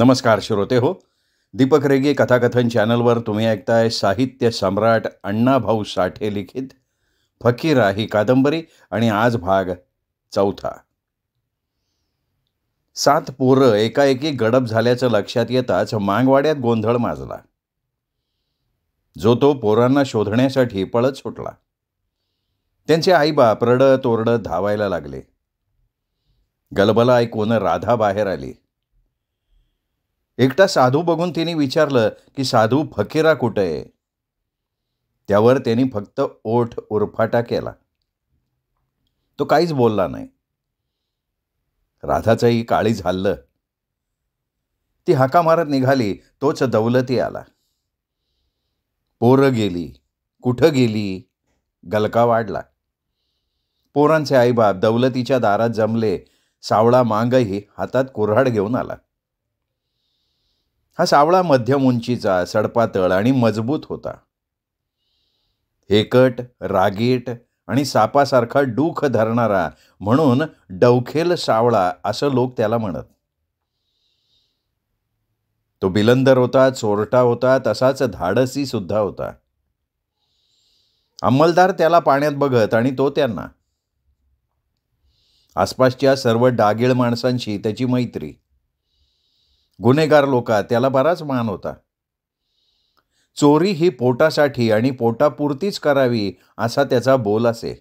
नमस्कार श्रोते हो. दीपक रेगे कथाकथन चॅनलवर तुम्ही ऐकताय साहित्य सम्राट अण्णाभाऊ साठे लिखित फकीरा ही कादंबरी आणि आज भाग 4. 7 पोरं एकाएकी गडप झाल्याचं लक्षात येताच मांगवाड्यात गोंधळ माजला. जो तो पोरांना शोधण्यासाठी पळत सुटला. त्यांचे आईबाप रडत ओरडत धावायला लागले. गलबला ऐकून राधा बाहेर आली. एकटा साधू बघून तिने विचारलं की साधू फकीरा कुठे आहे. त्यावर त्यांनी फक्त ओठ उरफाटा केला. तो काहीच बोलला नाही. राधाचंही काळीज हललं. ती हाका मारत निघाली. तोच दौलती आला. पोरं गेली. कुठं गेली? गलका वाढला. पोरांचे आईबाप दौलतीच्या दारात जमले. सावळा मांगही हातात कुऱ्हाड घेऊन आला. हा सावळा मध्यम उंचीचा, सडपातळ आणि मजबूत होता. हेकट, रागीट आणि सापासारखा डूख धरणारा म्हणून डवखेल सावळा असं लोक त्याला म्हणत. तो बिलंदर होता, चोरटा होता, तसाच धाडसी सुद्धा होता. अंमलदार त्याला पाण्यात बघत आणि तो त्यांना. आसपासच्या सर्व डागीळ माणसांशी त्याची मैत्री. गुन्हेगार लोकात त्याला बराच मान होता. चोरी ही पोटासाठी आणि पोटापुरतीच करावी असा त्याचा बोल असे.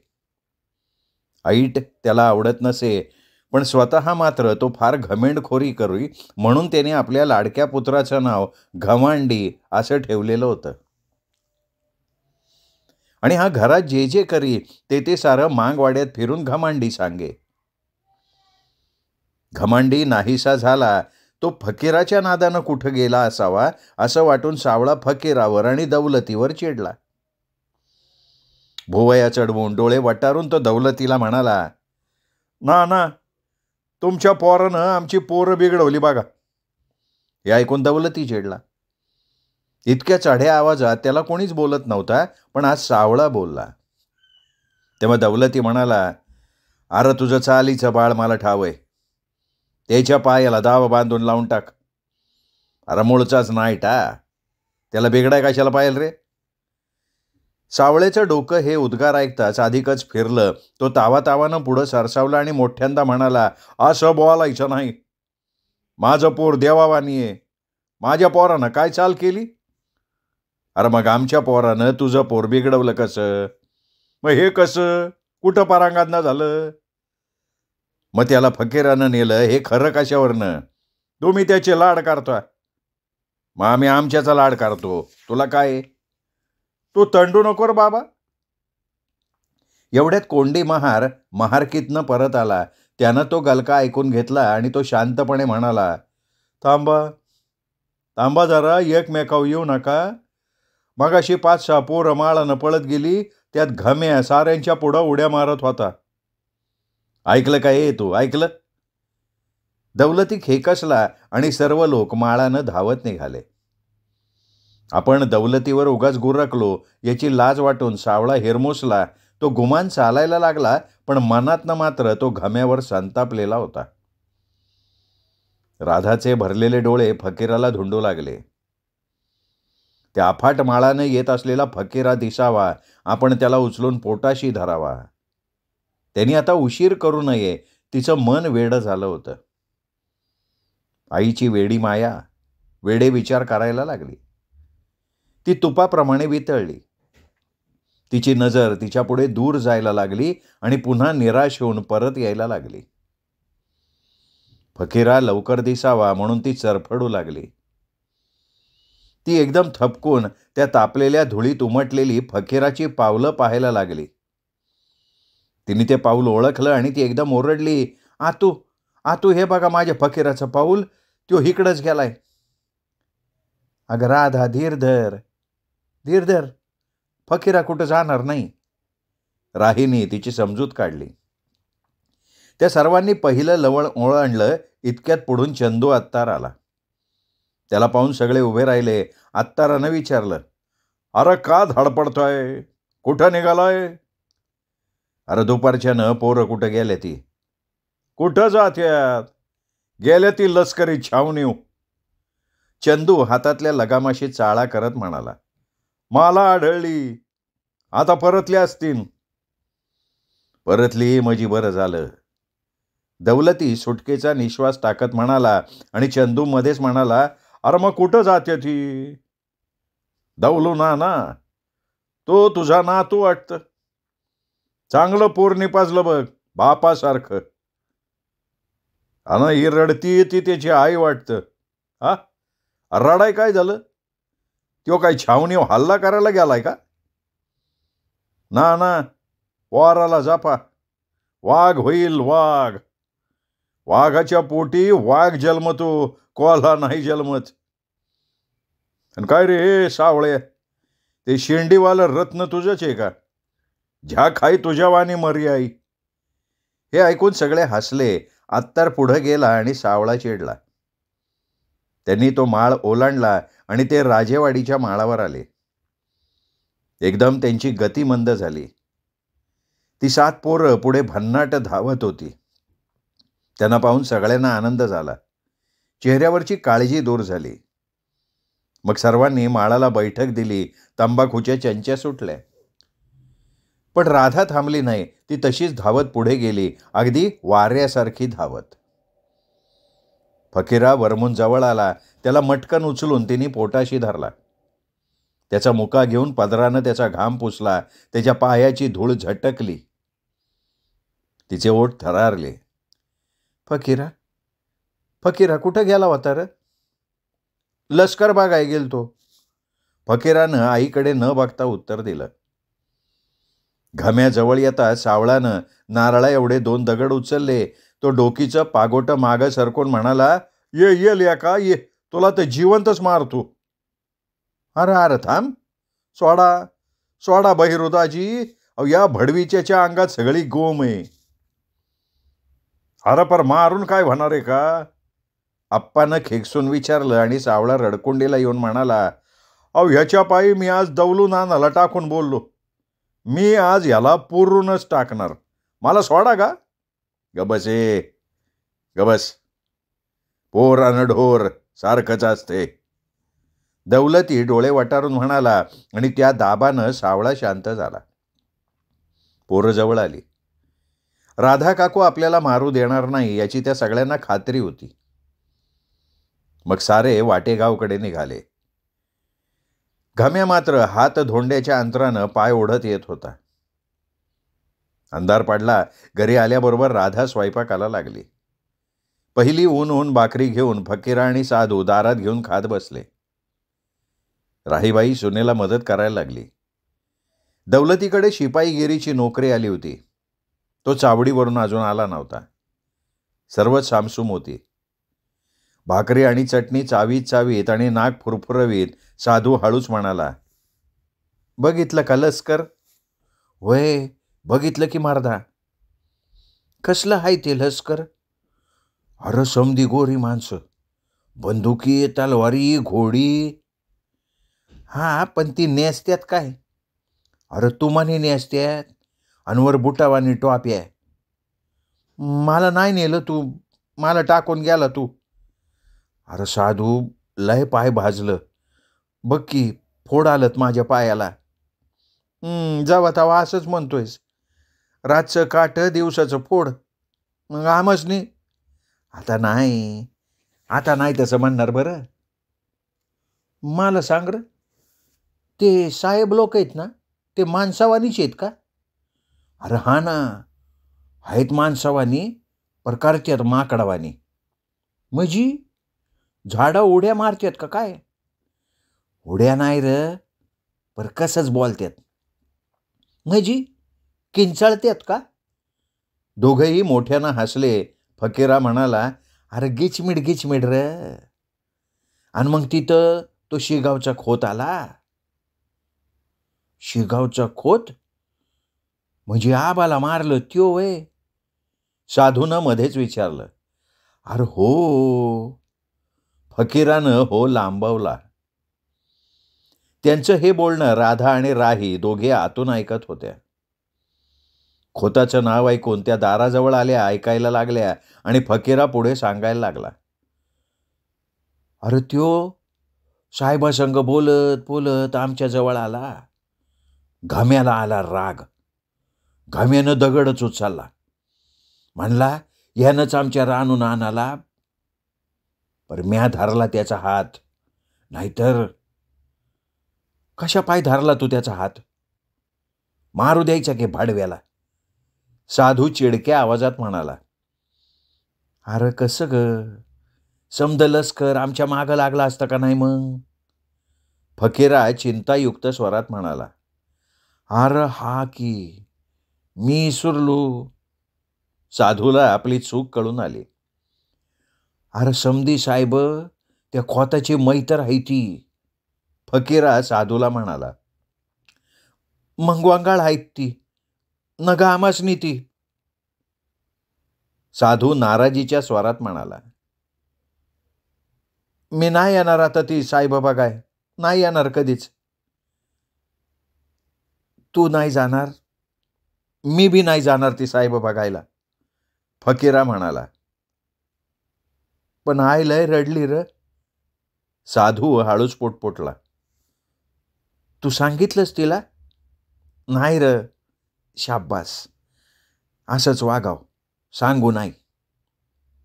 ऐट त्याला आवडत नसे, पण स्वतः मात्र तो फार घमेंडखोरी करी म्हणून त्याने आपल्या लाडक्या पुत्राचं नाव घमांडी असं ठेवलेलं होतं. आणि हा घरात जे जे करी ते सारं मांगवाड्यात फिरून घमांडी सांगे. घमांडी नाहीसा झाला. तो फकीराच्या नादानं कुठं गेला असावा असं वाटून सावळा फकीरावर आणि दौलतीवर चिडला. भोवया चढवून डोळे वटारून तो दौलतीला म्हणाला, ना तुमच्या पोरानं आमची पोरं बिघडवली बघा. हे ऐकून दौलती चिडला. इतक्या चढ्या आवाजात त्याला कोणीच बोलत नव्हता, पण आज सावळा बोलला. तेव्हा दौलती म्हणाला, अरे तुझं चालीचं बाळ मला ठाव आहे. त्याच्या पायाला दाव बांधून लावून टाक. अरे मूळचाच नाही टा, त्याला बिघडाय कशाला पाहिजे रे. सावळेचं डोकं हे उद्गार ऐकताच अधिकच फिरलं. तो तावातावानं पुढं सरसावला आणि मोठ्यांदा म्हणाला, असं बोलायचं नाही. माझं पोर देवावानी आहे. माझ्या पोरानं काय चाल केली? अरे मग आमच्या पोरानं तुझं पोर बिघडवलं कसं? मग हे कसं कुठं परांगात झालं? मग त्याला फकीरानं नेलं हे खरं कशावरनं? तुम्ही त्याचे लाड करता. मग आम्ही आमच्याचा लाड करतो. तुला काय? तू तंडू नको रे बाबा. एवढ्यात कोंडी महारकीतनं परत आला. त्यानं तो गलका ऐकून घेतला आणि तो शांतपणे म्हणाला, थांबा जरा, एकमेकावर येऊ नका. मगाशी 5-6 पोरं माळानं पळत गेली. त्यात घम्या साऱ्यांच्या पुढं उड्या मारत होता. ऐकलं काय तू? ऐकलं? दौलती खेकसला आणि सर्व लोक माळानं धावत निघाले. आपण दौलतीवर उगाच गुरकलो याची लाज वाटून सावळा हिरमोसला. तो गुमान चालायला लागला, पण मनातनं मात्र तो घम्यावर संतापलेला होता. राधाचे भरलेले डोळे फकीराला धुंडू लागले. त्या अफाट माळानं येत असलेला फकीरा दिसावा, आपण त्याला उचलून पोटाशी धरावा. त्यांनी आता उशीर करू नये. तिचं मन वेडं झालं होतं. आईची वेडी माया वेडे विचार करायला लागली. ती तुपाप्रमाणे वितळली. तिची नजर तिच्यापुढे दूर जायला लागली आणि पुन्हा निराश होऊन परत यायला लागली. फकीरा लवकर दिसावा म्हणून ती चरफडू लागली. ती एकदम थपकून त्या तापलेल्या धुळीत उमटलेली फकीराची पावलं पाहायला लागली. तिने ते पाऊल ओळखलं आणि ती एकदम ओरडली, आतू हे बघा माझ्या फकीराचं पाऊल. तो इकडंच गेलाय. अगं राधा, धीर धर. फकीरा कुठं जाणार नाही. राहीने तिची समजूत काढली. त्या सर्वांनी पहिलं लवळ ओळणलं. इतक्यात पुढून चंदू अत्तार आला. त्याला पाहून सगळे उभे राहिले. अत्तारानं विचारलं, अरे का धडपडतोय? कुठं निघालाय? अरे दुपारच्यानं पोरं कुठं गेले ती? कुठं जात्यात? गेले ती लष्करी छावणीव. चंदू हातातल्या लगामाशी चाळा करत म्हणाला, मला आढळली, आता परतली असतील. परतली म्हणजे बरं झालं. दौलती सुटकेचा निश्वास टाकत म्हणाला आणि चंदू मध्येच म्हणाला, अरे मग कुठं जाते ती? दौलू ना, तो तुझा नातू वाटतं. चांगलं पोर निपाजलं बघ, बापासारखं. अन ही रडती ती त्याची आई वाटतं. हा, रडाय काय झालं? तो काय छावणी हल्ला करायला गेलाय का? ना, वाराला जापा, वाघ होईल वाघ. वाघाच्या पोटी वाघ जन्मतो, कोल्हा नाही जन्मत. आणि काय रे सावळे, ते शेंडीवालं रत्न तुझंच आहे का? ज्या खाई तुझ्या वाणी मरी आई. हे ऐकून सगळे हसले. अत्तर पुढं गेला आणि सावळा चिडला. त्यांनी तो माळ ओलांडला आणि ते राजेवाडीच्या माळावर आले. एकदम त्यांची गती मंद झाली. ती 7 पोरं पुढे भन्नाट धावत होती. त्यांना पाहून सगळ्यांना आनंद झाला. चेहऱ्यावरची काळजी दूर झाली. मग सर्वांनी माळाला बैठक दिली. तंबाखूच्या चंच्या सुटल्या. पण राधा थांबली नाही. ती तशीच धावत पुढे गेली, अगदी वाऱ्यासारखी धावत. फकीरा वरमून जवळ आला. त्याला मटकन उचलून तिने पोटाशी धरला. त्याचा मुका घेऊन पदरानं त्याचा घाम पुसला. त्याच्या पायाची धूळ झटकली. तिचे ओठ थरारले. फकीरा कुठं गेला होता रे? लष्कर बागाय गेलतो. फकीरानं आईकडे न बघता उत्तर दिलं. घम्याजवळ येता सावळानं नारळा एवढे 2 दगड उचलले. तो डोकीचं पागोटं मागं सरकून म्हणाला, ये लेका ये, तुला तर जिवंतच मारतो. अरे थांब, सोडा बहिरुदाजी, या भडवीच्या अंगात सगळी गोम आहे. अरे पर मारून काय होणार आहे का? आप्पानं खेकसून विचारलं आणि सावळा रडकुंडीला येऊन म्हणाला, ह्याच्या पायी मी आज दौलू नानाला टाकून बोललो. मी आज याला पुरूनच टाकणार. मला सोडा का? गबस. पोर अन ढोर सारखंच असते. दौलती डोळे वटारून म्हणाला आणि त्या दाबानं सावळा शांत झाला. पोरं जवळ आली. राधा काकू आपल्याला मारू देणार नाही याची त्या सगळ्यांना खात्री होती. मग सारे वाटेगावकडे निघाले. घम्या मात्र हात धोंड्याच्या अंतरानं पाय ओढत येत होता. अंधार पडला. घरी आल्याबरोबर राधा स्वयंपाकाला लागली. पहिली ऊन भाकरी घेऊन फकीरा आणि साधू दारात घेऊन खात बसले. राहीबाई सुनेला मदत करायला लागली. दौलतीकडे शिपाईगिरीची नोकरी आली होती. तो चावडीवरून अजून आला नव्हता. सर्वच सामसूम होती. भाकरी आणि चटणी चावीत आणि नाक फुरफुरवीत साधू हळूच म्हणाला, बघितलं का लस्कर? होय, बघितलं की मारदा. कसलं हाय ते लस्कर? अरे समधी गोरी माणसं, बंदुकी, तलवारी, घोडी. हा, पण ती नेसत्यात काय? अरे तुमाने नेसत्यात, अनवर बुटावानी टोप्या. मला नाही नेलं तू, मला टाकून गेला तू. अरे साधू, लय पाय भाजलं. बघ की, फोड आलत माझ्या पायाला. जावा तावा असंच म्हणतोयस. रातचं काट, दिवसाचं फोड. मग आमचनी आता नाही तसं म्हणणार बरं. मला सांग र, ते साहेब लोक आहेत ना, ते माणसावानीच आहेत का? अरे हा ना, आहेत माणसावानी, पर करत्यात माकडावानी. म्हणजे झाडं उड्या मारतात का काय? उड्या नाही र, पर कसंच बोलतात. म्हणजे किंचाळतात का? दोघंही मोठ्यानं हसले. फकीरा म्हणाला, अरे गिचमिड र. आणि मग तिथं तो शिगावचा खोत आला. शिगावचा खोत म्हणजे आबाला मारलं त्यो वय? साधूनं मध्येच विचारलं. अरे हो. फकीरानं हो लांबवला. त्यांचं हे बोलणं राधा आणि राही दोघे आतून ऐकत होत्या. खोताचं नाव ऐकून त्या दाराजवळ आल्या, ऐकायला लागल्या आणि फकीरा पुढे सांगायला लागला. अरे त्यो साहेबासंग बोलत बोलत आमच्या जवळ आला. घाम्याला आला राग. घाम्यानं दगडच उचलला. म्हणला, यानंच आमच्या रानून आणाला. पर म्या धरला त्याचा हात. नाहीतर कशा पाय धरला तू त्याचा हात? मारू द्यायचा की भाडव्याला? साधू चिडक्या आवाजात म्हणाला. अरे कसं ग? समद लस्कर आमच्या मागं लागला असता का नाही मग? फकीरा चिंतायुक्त स्वरात म्हणाला. अरे हा की, मी सुरलो. साधूला आपली चूक कळून आली. अरे समधी साहेब, त्या खोताची मैतर आहे ती. फकीरा साधूला म्हणाला. मग वांगाळ आहेत ती, नग आमासनी ती. साधू नाराजीच्या स्वरात म्हणाला. मी नाही येणार आता ती साहेब बघाय. नाही येणार कधीच. तू नाही जाणार, मी बी नाही जाणार ती साहेब बघायला, फकीरा म्हणाला. पण आई लय रडली र. साधू हळूच पोटपोटला. तू सांगितलंस तिला? नाही र. शाब्बास, असंच वागाव, सांगू नाही.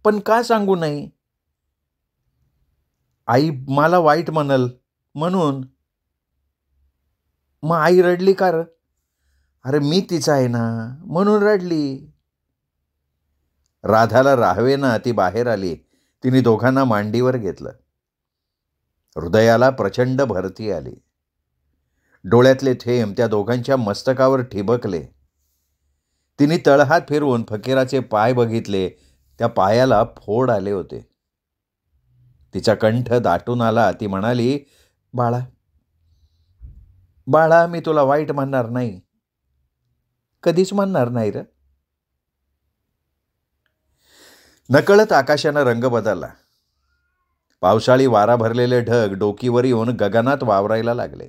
पण का सांगू नाही? आई मला वाईट म्हणल म्हणून. मग आई रडली का र? अरे मी तिचा आहे ना, म्हणून रडली. राधाला राहावेना ती बाहेर आली. तिने दोघांना मांडीवर घेतलं. हृदयाला प्रचंड भरती आली. डोळ्यातले थेंब त्या दोघांच्या मस्तकावर ठिबकले. तिने तळहात फिरवून फकीराचे पाय बघितले. त्या पायाला फोड आले होते. तिचा कंठ दाटून आला. ती म्हणाली, बाळा, बाळा, मी तुला वाईट म्हणणार नाही, कधीच म्हणणार नाही र. नकळत आकाशानं रंग बदलला. पावसाळी वारा भरलेले ढग डोकीवर येऊन गगनात वावरायला लागले.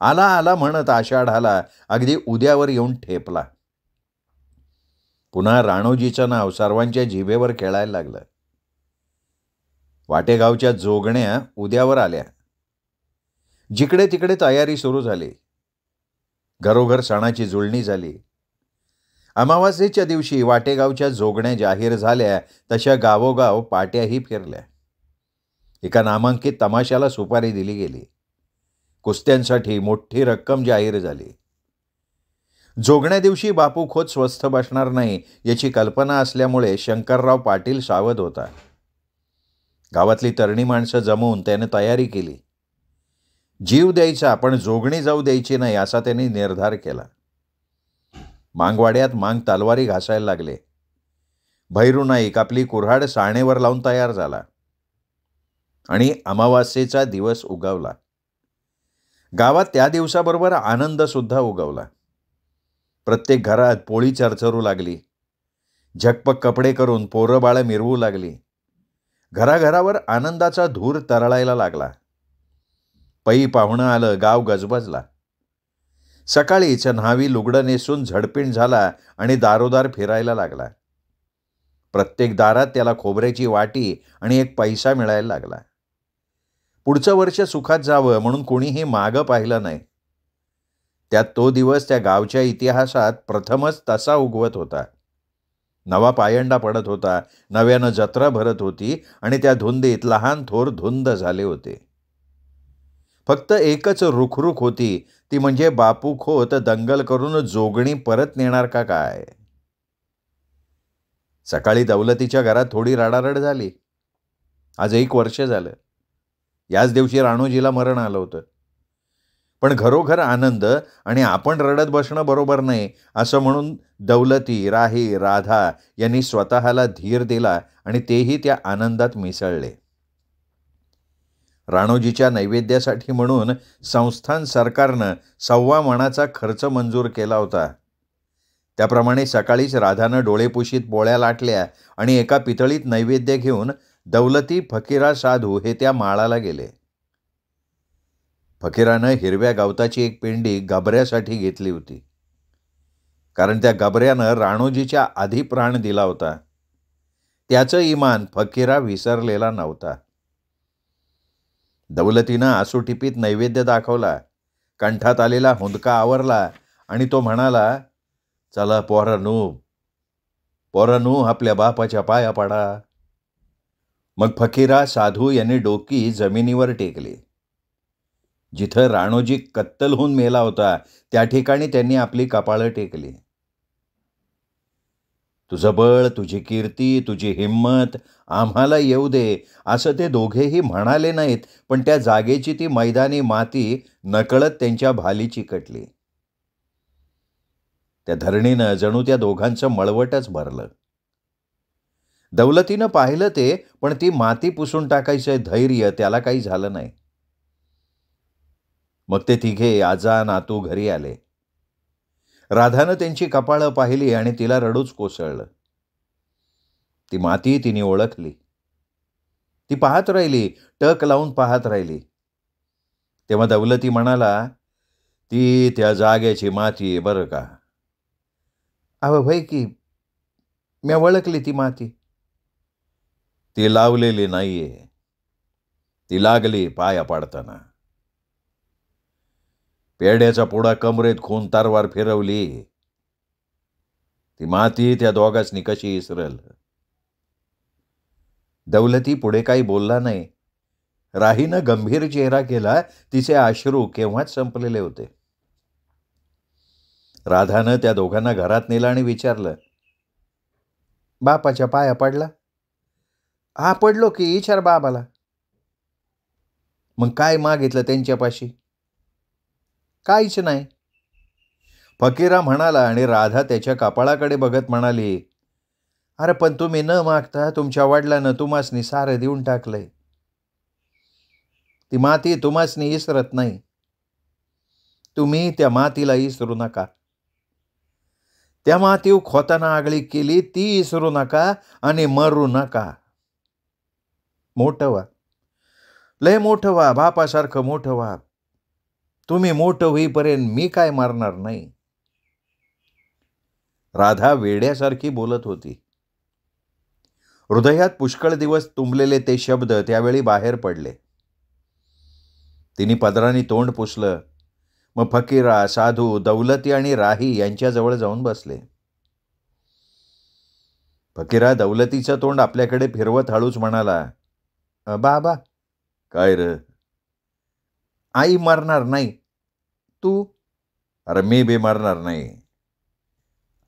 आला आला म्हणत आषाढ आला अगदी उद्यावर येऊन ठेपला. पुन्हा राणोजीचं नाव सर्वांच्या जिभेवर खेळायला लागलं. वाटेगावच्या जोगण्या उद्यावर आल्या. जिकडे तिकडे तयारी सुरू झाली. घरोघर सणाची जुळणी झाली. अमावास्येच्या दिवशी वाटेगावच्या जोगण्या जाहीर झाल्या तशा गावोगाव पाट्याही फिरल्या. एका नामांकित तमाशाला सुपारी दिली गेली. कुस्त्यांसाठी मोठी रक्कम जाहीर झाली. जोगण्या दिवशी बापू खोत स्वस्थ बसणार नाही याची कल्पना असल्यामुळे शंकरराव पाटील सावध होता. गावातली तरणी माणसं जमवून त्याने तयारी केली. जीव द्यायचा पण जोगणी जाऊ द्यायची नाही असा त्यांनी निर्धार केला. मांगवाड्यात मांग तलवारी घासायला लागले. भैरू नाईक आपली कुऱ्हाड साणेवर लावून तयार झाला आणि अमावास्येचा दिवस उगवला. गावात त्या दिवसाबरोबर आनंद सुद्धा उगवला. प्रत्येक घरात पोळी चरचरू लागली. झकपक कपडे करून पोरं बाळं मिरवू लागली. घराघरावर आनंदाचा धूर तरळायला लागला. पै पाहुणं आलं. गाव गजबजला. सकाळीच न्हावी लुगडं नेसून झडपिण झाला आणि दारोदार फिरायला लागला. प्रत्येक दारात त्याला खोबऱ्याची वाटी आणि एक पैसा मिळायला लागला. पुढचं वर्ष सुखात जावं म्हणून कोणीही मागं पाहिलं नाही. त्यात तो दिवस त्या गावच्या इतिहासात प्रथमच तसा उगवत होता. नवा पायंडा पडत होता. नव्यानं जत्रा भरत होती आणि त्या धुंदीत लहान थोर धुंद झाले होते. फक्त एकच रुखरुख होती, ती म्हणजे बापू खोत दंगल करून जोगणी परत नेणार का काय. सकाळी दौलतीच्या घरात थोडी रडारड झाली. आज 1 वर्ष झालं. याच दिवशी राणोजीला मरण आलं होतं. पण घरोघर आनंद आणि आपण रडत बसणं बरोबर नाही असं म्हणून दौलती, राही, राधा यांनी स्वतःला धीर दिला आणि तेही त्या आनंदात मिसळले. राणोजीच्या नैवेद्यासाठी म्हणून संस्थान सरकारनं 1.25 मणाचा खर्च मंजूर केला होता. त्याप्रमाणे सकाळीच राधानं डोळेपुशीत पोळ्या लाटल्या आणि एका पितळीत नैवेद्य घेऊन दौलती, फकीरा, साधू हे त्या माळाला गेले. फकीरानं हिरव्या गवताची एक पेंडी गबऱ्यासाठी घेतली होती. कारण त्या गबऱ्यानं राणोजीच्या आधी प्राण दिला होता. त्याचं इमान फकीरा विसरलेला नव्हता. दौलतीनं आसूटिपीत नैवेद्य दाखवला, कंठात आलेला हुंदका आवरला आणि तो म्हणाला, चला पोरांनो आपल्या बापाच्या पाया पाडा. मग फकीरा साधू यांनी डोकी जमिनीवर टेकली. जिथं राणोजी कत्तल होऊन मेला होता त्या ठिकाणी त्यांनी आपली कपाळं टेकली. तुझं बळ, तुझी कीर्ती, तुझी हिंमत आम्हाला येऊ दे, असं ते दोघेही म्हणाले नाहीत, पण त्या जागेची ती मैदानी माती नकळत त्यांच्या भाली चिकटली. त्या धरणीनं जणू त्या दोघांचं मळवटच भरलं. दौलतीनं पाहिलं ते, पण ती माती पुसून टाकायचं धैर्य त्याला काही झालं नाही. मग ते तिघे आजा नातू घरी आले. राधानं त्यांची कपाळं पाहिली आणि तिला रडूच कोसळलं. ती माती तिने ओळखली. ती पाहत राहिली, टक लावून पाहत राहिली. तेव्हा दौलती म्हणाला, ती त्या जागेची माती आहे बरं का. अहो भय की, मी ओळखली ती माती. ती लावलेली नाहीये, ती लागली पाया पाडताना. पेड्याचा पुडा कमरेत खून तारवार फिरवली. ती माती त्या दोघांनी कशी इसरल. दौलती पुढे काही बोलला नाही. राहीनं गंभीर चेहरा केला. तिचे अश्रू केव्हाच संपलेले होते. राधानं त्या दोघांना घरात नेलं आणि विचारलं, बापाच्या पाया पडला? हा पडलो की, विचार बाबाला. मग काय मागितलं त्यांच्यापाशी? काहीच नाही. फकीरा म्हणाला आणि राधा त्याच्या कपाळाकडे बघत म्हणाली, अरे पण तुम्ही न मागता तुमच्या वडिलांनं तुम्हासनी सारं देऊन टाकलंय. ती माती तुम्हासनी इसरत नाही. तुम्ही त्या मातीला इसरू नका. त्या मातीव खोताना आगळी केली ती इसरू नका आणि मरू नका. मोठं व्हा, लय मोठं व्हा, बापासारखं मोठं व्हा. तुम्ही मोठं होईपर्यंत मी काय मारणार नाही. राधा वेड्यासारखी बोलत होती. हृदयात पुष्कळ दिवस तुंबलेले ते शब्द त्यावेळी बाहेर पडले. तिने पदराने तोंड पुसलं. मग फकीरा, साधू, दौलती आणि राही यांच्याजवळ जाऊन बसले. फकीरा दौलतीचं तोंड आपल्याकडे फिरवत हळूच म्हणाला, बाबा. काय र? आई मरणार नाही. तू? अरे मी बी मरणार नाही.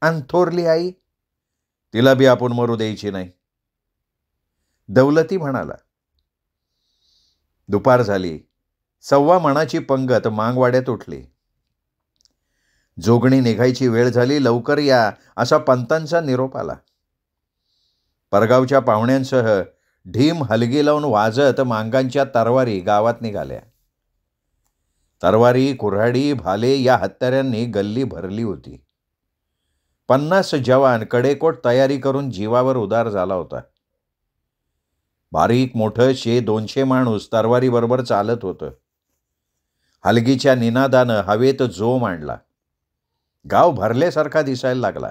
आणि थोरली आई? तिला बी आपण मरू द्यायची नाही. दौलती म्हणाला. दुपार झाली. 1.25 मणाची पंगत मांगवाड्यात उठली. जोगणी निघायची वेळ झाली, लवकर या असा पंतांचा निरोप आला. परगावच्या पाहुण्यांसह ढीम हलगी लावून वाजत मांगांच्या तरवारी गावात निघाल्या. तरवारी, कुऱ्हाडी, भाले या हत्यारांनी गल्ली भरली होती. 50 जवान कडेकोट तयारी करून जीवावर उदार झाला होता. बारीक मोठं 100-200 माणूस तरवारीबरोबर चालत होतं. हलगीच्या निनादानं हवेत जो मांडला. गाव भरल्यासारखा दिसायला लागला.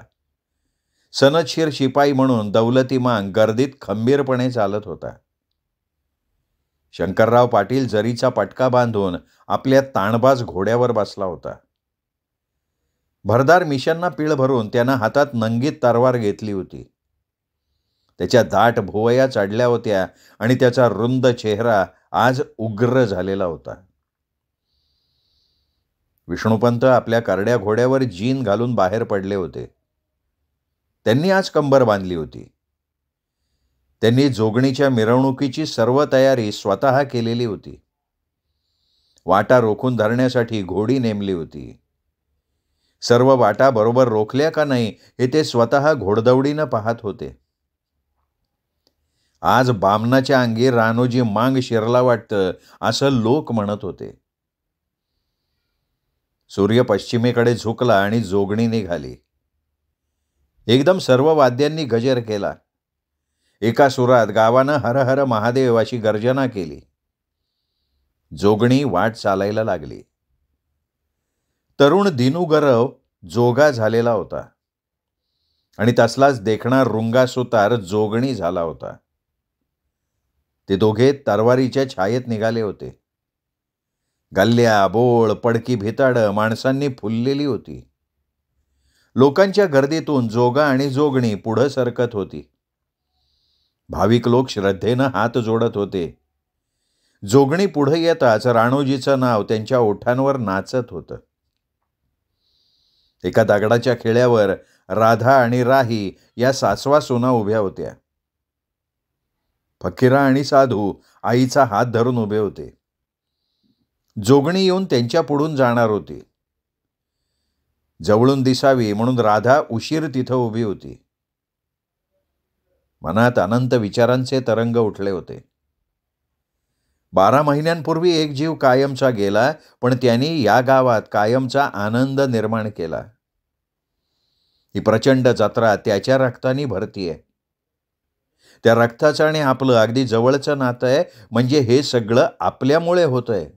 सनदशीर शिपाई म्हणून दौलती मांग गर्दीत खंबीरपणे चालत होता. शंकरराव पाटील जरीचा पटका बांधून आपल्या ताणबाज घोड्यावर बसला होता. भरदार मिशांना पीळ भरून त्यानं हातात नंगीत तरवार घेतली होती. त्याच्या दाट भुवया चढल्या होत्या आणि त्याचा रुंद चेहरा आज उग्र झालेला होता. विष्णुपंत आपल्या करड्या घोड्यावर जीन घालून बाहेर पडले होते. त्यांनी आज कंबर बांधली होती. त्यांनी जोगणीच्या मिरवणुकीची सर्व तयारी स्वतः केलेली होती. वाटा रोखून धरण्यासाठी घोडी नेमली होती. सर्व वाटा बरोबर रोखल्या का नाही हे ते स्वतः घोडदौडीनं पाहत होते. आज बामनाच्या अंगी राणोजी मांग शिरला वाटतं असं लोक म्हणत होते. सूर्य पश्चिमेकडे झुकला आणि जोगणी निघाली. एकदम सर्व वाद्यांनी गजर केला. एका सुरात गावानं हर हर महादेव अशी गर्जना केली. जोगणी वाट चालायला लागली. तरुण दिनू गरव जोगा झालेला होता आणि तसलाच देखणा रुंगा सुतार जोगणी झाला होता. ते दोघे तरवारीच्या छायेत निघाले होते. गल्ल्या, बोळ, पडकी भिताडं माणसांनी फुललेली होती. लोकांच्या गर्दीतून जोगा आणि जोगणी पुढं सरकत होती. भाविक लोक श्रद्धेनं हात जोडत होते. जोगणी पुढे येताच राणोजीचं नाव त्यांच्या ओठांवर नाचत होतं. एका दगडाच्या खिळ्यावर राधा आणि राही या सासवा सुना उभ्या होत्या. फकीरा आणि साधू आईचा हात धरून उभे होते. जोगणी येऊन त्यांच्या पुढून जाणार होती. जवळून दिसावी म्हणून राधा उशीर तिथं उभी होती. मनात अनंत विचारांचे तरंग उठले होते. 12 महिन्यांपूर्वी एक जीव कायमचा गेला, पण त्यांनी या गावात कायमचा आनंद निर्माण केला. ही प्रचंड जत्रा त्याच्या रक्ताने भरतीये. त्या रक्ताचं आणि आपलं अगदी जवळचं नातं आहे, म्हणजे हे सगळं आपल्यामुळे होतंय.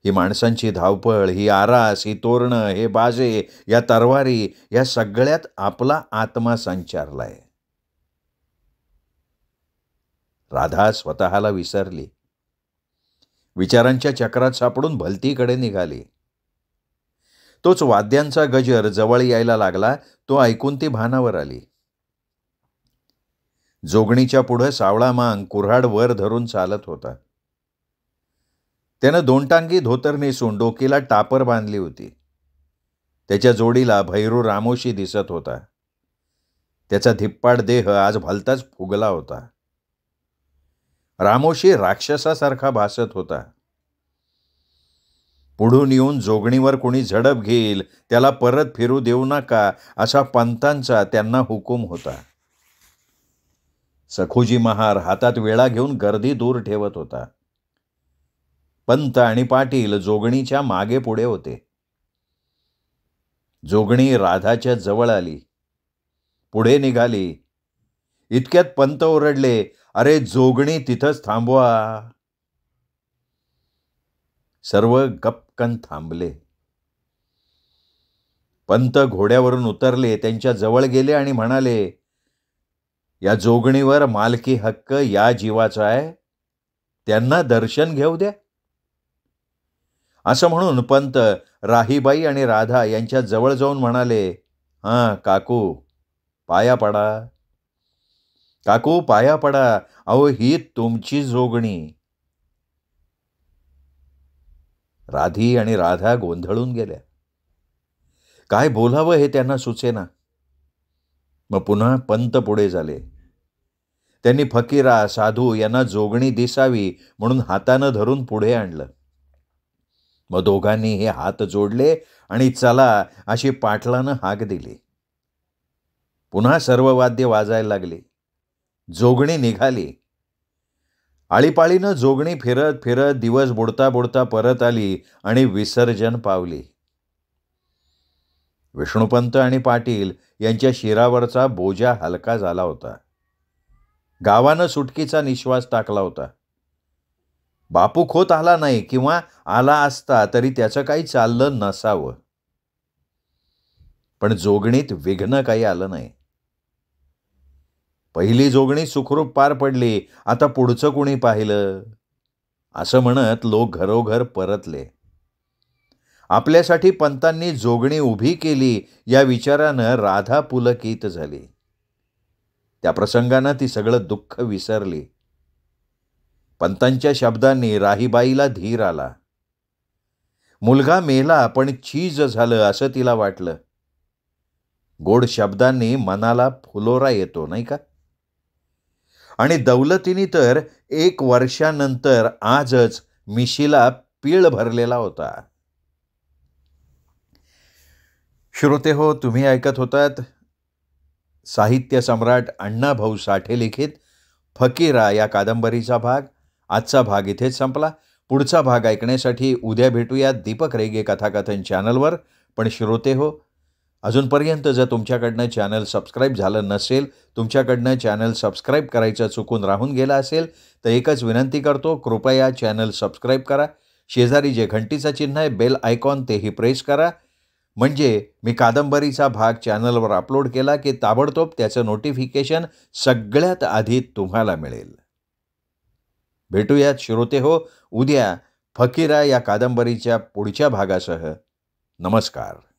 ही माणसांची धावपळ, ही आरास, ही तोरणं, हे बाजे, या तरवारी, या सगळ्यात आपला आत्मा संचारलाय. राधा स्वतःला विसरली. विचारांच्या चक्रात सापडून भलतीकडे निघाली. तोच वाद्यांचा गजर जवळ यायला लागला. तो ऐकून ती भानावर आली. जोगणीच्या पुढं सावळा मांग कुऱ्हाड वर धरून चालत होता. त्यानं 2 टांगी धोतर नेसून डोकीला टापर बांधली होती. त्याच्या जोडीला भैरू रामोशी दिसत होता. त्याचा धिप्पाड देह आज भलताच फुगला होता. रामोशी राक्षसासारखा भासत होता. पुढून येऊन जोगणीवर कोणी झडप घेईल त्याला परत फिरू देऊ नका, असा पंतांचा त्यांना हुकूम होता. सखोजी महार हातात वेळा घेऊन गर्दी दूर ठेवत होता. पंत आणि पाटील जोगणीच्या मागे पुढे होते. जोगणी राधाच्या जवळ आली, पुढे निघाली. इतक्यात पंत ओरडले, अरे जोगणी तिथंच थांबवा. सर्व गपकन थांबले. पंत घोड्यावरून उतरले, त्यांच्या जवळ गेले आणि म्हणाले, या जोगणीवर मालकी हक्क या जीवाचा आहे, त्यांना दर्शन घेऊ द्या. असं म्हणून पंत राहीबाई आणि राधा यांच्या जवळ जाऊन म्हणाले, हां काकू पाया पडा, काकू पाया पडा, अहो ही तुमची जोगणी. राधी आणि राधा गोंधळून गेल्या. काय बोलावं हे त्यांना सुचेना. मग पुन्हा पंत पुढे झाले. त्यांनी फकीरा साधू यांना जोगणी दिसावी म्हणून हातानं धरून पुढे आणलं. मग दोघांनी हे हात जोडले आणि चला अशी पाटलानं हाक दिली. पुन्हा सर्व वाद्य वाजायला लागली. जोगणी निघाली. आळीपाळीनं जोगणी फिरत फिरत दिवस बुडता बुडता परत आली आणि विसर्जन पावली. विष्णुपंत आणि पाटील यांच्या शिरावरचा बोजा हलका झाला होता. गावानं सुटकीचा निश्वास टाकला होता. बापू खोत आला नाही, किंवा आला असता तरी त्याचं काही चाललं नसावं. पण जोगणीत विघ्न काही आलं नाही. पहिली जोगणी सुखरूप पार पडली, आता पुढचं कुणी पाहिलं, असं म्हणत लोक घरोघर परतले. आपल्यासाठी पंतांनी जोगणी उभी केली या विचारानं राधा पुलकित झाली. त्या प्रसंगानं ती सगळं दुःख विसरली. पंतांच्या शब्दांनी राहीबाईला धीर आला. मुलगा मेला पण चीज झालं असं तिला वाटलं. गोड शब्दांनी मनाला फुलोरा येतो नाही का. आणि दौलतीने तर 1 वर्षानंतर आजच मिशीला पीळ भरलेला होता. श्रोते हो, तुम्ही ऐकत होतात साहित्य सम्राट अण्णाभाऊ साठे लिखित फकीरा या कादंबरीचा भाग. आजचा भाग इथेच संपला. पुढचा भाग ऐकण्यासाठी उद्या भेटूया दीपक रेगे कथाकथन चॅनलवर. पण श्रोते हो, अजूनपर्यंत जर तुमच्याकडनं चॅनल सबस्क्राईब झालं नसेल, तुमच्याकडनं चॅनल सबस्क्राईब करायचं चुकून राहून गेला असेल, तर एकच विनंती करतो, कृपया चॅनल सबस्क्राईब करा. शेजारी जे घंटीचं चिन्ह आहे बेल आयकॉन तेही प्रेस करा. म्हणजे मी कादंबरीचा भाग चॅनलवर अपलोड केला की ताबडतोब त्याचं नोटिफिकेशन सगळ्यात आधी तुम्हाला मिळेल. भेटूयात श्रोते हो उद्या फकीरा या कादंबरीच्या पुढच्या भागासह. नमस्कार.